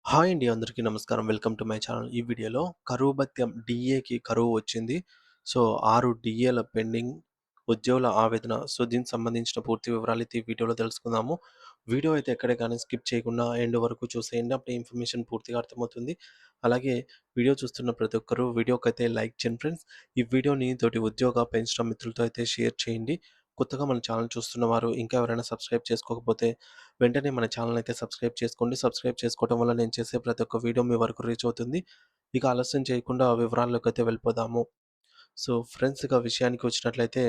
Hi అండి. అందరికీ నమస్కారం. Welcome to my channel. ఈ వీడియోలో కరువు భత్యం డీఏకి కరువు వచ్చింది. సో, 6 డీఏల పెండింగ్ ఉద్యోగుల ఆవేదన. సో, దీనికి సంబంధించిన పూర్తి వివరాలైతే ఈ వీడియోలో తెలుసుకుందాము. వీడియో అయితే ఎక్కడ గాని స్కిప్ చేయకుండా ఎండ్ వరకు చూసేయండి. అప్పుడే ఇన్ఫర్మేషన్ పూర్తిగా అర్థమవుతుంది. అలాగే వీడియో చూస్తున్న ప్రతి ఒక్కరు వీడియోకైతే లైక్ చేయండి ఫ్రెండ్స్. ఈ వీడియోని తోటి ఉద్యోగ పెన్షన్ మిత్రులతో అయితే షేర్ చేయండి. కొత్తగా మన ఛానల్ చూస్తున్న వారు ఇంకా ఎవరైనా సబ్స్క్రైబ్ చేసుకోకపోతే వెంటనే మన ఛానల్ అయితే సబ్స్క్రైబ్ చేసుకోండి. సబ్స్క్రైబ్ చేసుకోవడం వల్ల నేను చేసే ప్రతి ఒక్క వీడియో మీ వరకు రీచ్ అవుతుంది. ఇక ఆలస్యం చేయకుండా వివరాల్లోకైతే వెళ్ళిపోదాము. సో, ఫ్రెండ్స్ ఇక విషయానికి వచ్చినట్లయితే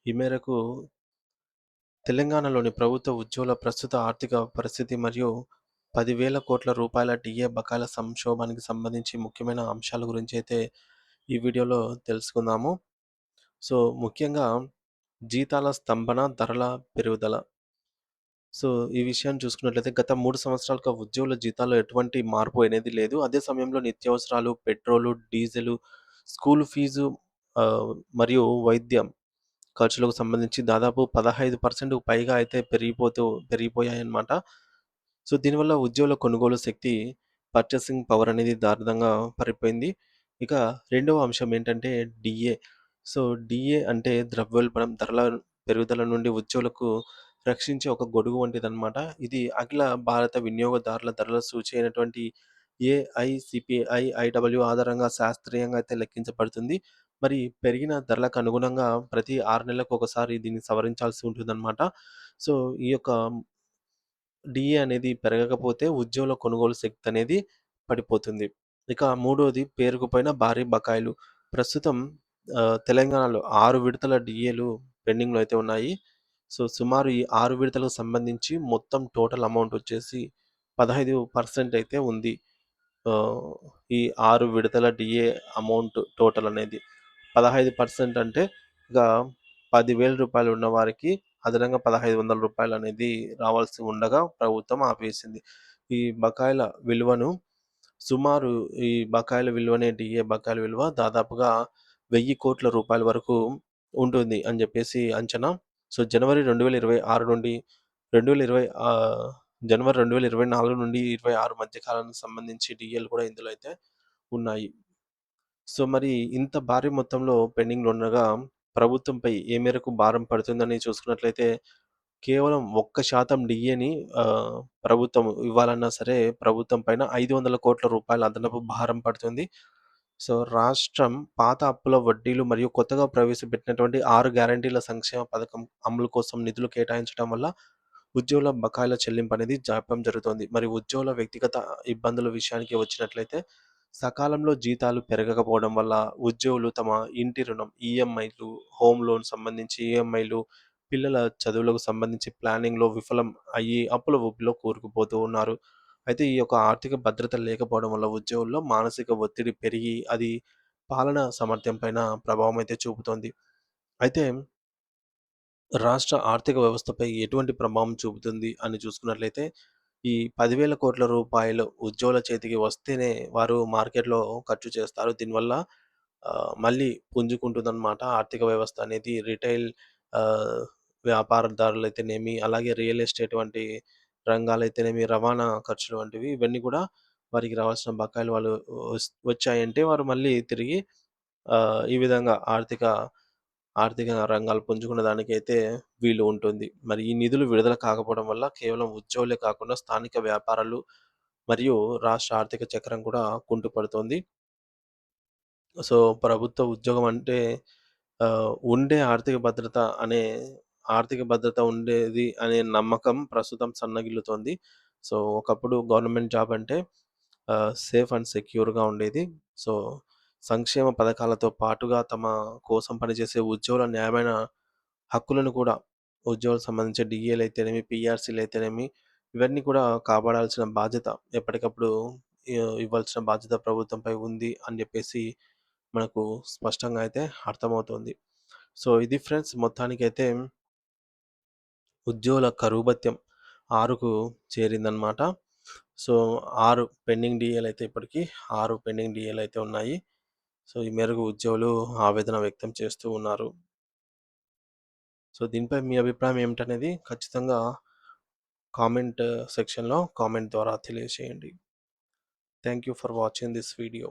ఈ మేరకు తెలంగాణలోని ప్రభుత్వ ఉద్యోగుల ప్రస్తుత ఆర్థిక పరిస్థితి మరియు 10,000 కోట్ల రూపాయల డీఏ బకాయిల సంక్షోభానికి సంబంధించి ముఖ్యమైన అంశాల గురించి అయితే ఈ వీడియోలో తెలుసుకుందాము. సో, ముఖ్యంగా జీతాల స్తంభన, ధరల పెరుగుదల. సో, ఈ విషయాన్ని చూసుకున్నట్లయితే గత 3 సంవత్సరాలుగా ఉద్యోగుల జీతాల్లో ఎటువంటి మార్పు అనేది లేదు. అదే సమయంలో నిత్యావసరాలు, పెట్రోలు, డీజిలు, స్కూలు ఫీజు ఆహ్, మరియు వైద్యం ఖర్చులకు సంబంధించి దాదాపు 15% పైగా అయితే పెరిగిపోయాయన్నమాట. సో, దీనివల్ల ఉద్యోగుల కొనుగోలు శక్తి, పర్చేసింగ్ పవర్ అనేది దారుణంగా పడిపోయింది. ఇక రెండవ అంశం ఏంటంటే డీఏ. సో, డీఏ అంటే ద్రవ్యోల్బణం, ధరల పెరుగుదల నుండి ఉద్యోగులకు రక్షించే ఒక గొడుగు వంటిదన్నమాట. ఇది అఖిల భారత వినియోగదారుల ధరల సూచి అయినటువంటి ఏఐసిపిఐ, ఐడబ్ల్యూ ఆధారంగా శాస్త్రీయంగా అయితే లెక్కించబడుతుంది. మరి పెరిగిన ధరలకు అనుగుణంగా ప్రతి 6 నెలలకు ఒకసారి దీన్ని సవరించాల్సి ఉంటుందన్నమాట. సో, ఈ యొక్క డీఏ అనేది పెరగకపోతే ఉద్యోగుల కొనుగోలు శక్తి అనేది పడిపోతుంది. ఇక మూడోది పేరుకుపోయిన భారీ బకాయిలు. ప్రస్తుతం తెలంగాణలో 6 విడతల డీఏలు పెండింగ్‌లో అయితే ఉన్నాయి. సో, సుమారు ఈ 6 విడతలకు సంబంధించి మొత్తం టోటల్ అమౌంట్ వచ్చేసి 15% అయితే ఉంది. ఆహ్, ఈ 6 విడతల డీఏ అమౌంట్ టోటల్ అనేది. 15% అంటే ఇక రూ. 10,000 ఉన్నవారికి అదనంగా రూ. 1,500 అనేది రావాల్సి ఉండగా ప్రభుత్వం ఆపేసింది. ఈ బకాయిల విలువను సుమారు ఈ బకాయిల విలువనే డీఏ బకాయిల విలువ దాదాపుగా రూ. 1,000,00,00,000 వరకు ఉంటుంది అని జెప్పేసి అంచనా. సో, జనవరి 2026 నుండి 2020 జనవరి 2024 నుండి 26 మధ్య కాలానికి సంబంధించి డీఏలు కూడా ఇందులో అయితే ఉన్నాయి. సో, మరి ఇంత భారీ మొత్తంలో పెండింగ్‌లో ఉండగా ప్రభుత్వంపై ఏ మేరకు భారం పడుతుందని చూసుకున్నట్లయితే కేవలం 1% డీఏని ప్రభుత్వం ఇవ్వాలన్నా సరే ప్రభుత్వం పైన రూ. 500,00,00,000 అదనపు భారం పడుతుంది. సో, రాష్ట్రం పాత అప్పుల వడ్డీలు మరియు కొత్తగా ప్రవేశపెట్టినటువంటి 6 గ్యారంటీల సంక్షేమ పథకం అమలు కోసం నిధులు కేటాయించడం వల్ల ఉద్యోగుల బకాయిల చెల్లింపనేది జాప్యం జరుగుతోంది. మరి ఉద్యోగుల వ్యక్తిగత ఇబ్బందుల విషయానికి వచ్చినట్లయితే సకాలంలో జీతాలు పెరగకపోవడం వల్ల ఉద్యోగులు తమ ఇంటి రుణం ఈఎంఐలు, హోమ్ లోన్ సంబంధించి ఈఎంఐలు, పిల్లల చదువులకు సంబంధించి ప్లానింగ్‌లో విఫలం అయ్యి అప్పుల ఊబిలో కూరుకుపోతూ ఉన్నారు. అయితే ఈ యొక్క ఆర్థిక భద్రత లేకపోవడం వల్ల ఉద్యోగుల్లో మానసిక ఒత్తిడి పెరిగి అది పాలనా సామర్థ్యం పైన ప్రభావం అయితే చూపుతోంది. అయితే రాష్ట్ర ఆర్థిక వ్యవస్థపై ఎటువంటి ప్రభావం చూపుతుంది అని చూసుకున్నట్లయితే, ఈ 10,000,00,00,000 ఉద్యోగుల చేతికి వస్తేనే వారు మార్కెట్‌లో ఖర్చు చేస్తారు. దీనివల్ల మళ్ళీ పుంజుకుంటుందన్నమాట ఆర్థిక వ్యవస్థ అనేది. రిటైల్ ఆహ్, వ్యాపారదారులైతేనేమి, అలాగే రియల్ ఎస్టేట్ వంటి రంగాలైతేనేమి, రవాణా ఖర్చులు వంటివి ఇవన్నీ కూడా వారికి రావాల్సిన బకాయిలు వాళ్ళు వచ్చాయంటే వారు మళ్ళీ తిరిగి ఈ విధంగా ఆర్థిక రంగాలు పుంజుకునే దానికైతే వీలు ఉంటుంది. మరి ఈ నిధులు విడుదల కాకపోవడం వల్ల కేవలం ఉద్యోగులే కాకుండా స్థానిక వ్యాపారాలు మరియు రాష్ట్ర ఆర్థిక చక్రం కూడా కుంటుపడుతోంది. సో, ప్రభుత్వ ఉద్యోగం అంటే ఉండే ఆర్థిక భద్రత ఉండేది అనే నమ్మకం ప్రస్తుతం సన్నగిల్లుతోంది. సో, ఒకప్పుడు గవర్నమెంట్ జాబ్ అంటే సేఫ్ అండ్ సెక్యూర్‌గా ఉండేది. సో, సంక్షేమ పథకాలతో పాటుగా తమ కోసం పనిచేసే ఉద్యోగుల న్యాయమైన హక్కులను కూడా ఉద్యోగులకు సంబంధించి డీఏలయితేనేమి, పీఆర్సీలయితేనేమి ఇవన్నీ కూడా కాపాడాల్సిన బాధ్యత ఎప్పటికప్పుడు ఇవ్వాల్సిన బాధ్యత ప్రభుత్వంపై ఉంది అని జెప్పేసి మనకు స్పష్టంగా అయితే అర్థమవుతుంది. సో, ఇది ఫ్రెండ్స్ మొత్తానికైతే ఉద్యోగుల కరువు భత్యం 6కు చేరిందనమాట. సో, 6 పెండింగ్ డీఏలయితే ఇప్పటికి 6 పెండింగ్ డీఏలయితే ఉన్నాయి. సో, ఈ మేరకు ఉద్యోగులు ఆవేదన వ్యక్తం చేస్తూ ఉన్నారు. సో, దీనిపై మీ అభిప్రాయం ఏమిటనేది ఖచ్చితంగా కామెంట్ సెక్షన్‌లో కామెంట్ ద్వారా తెలియజేయండి. Thank you for watching this video.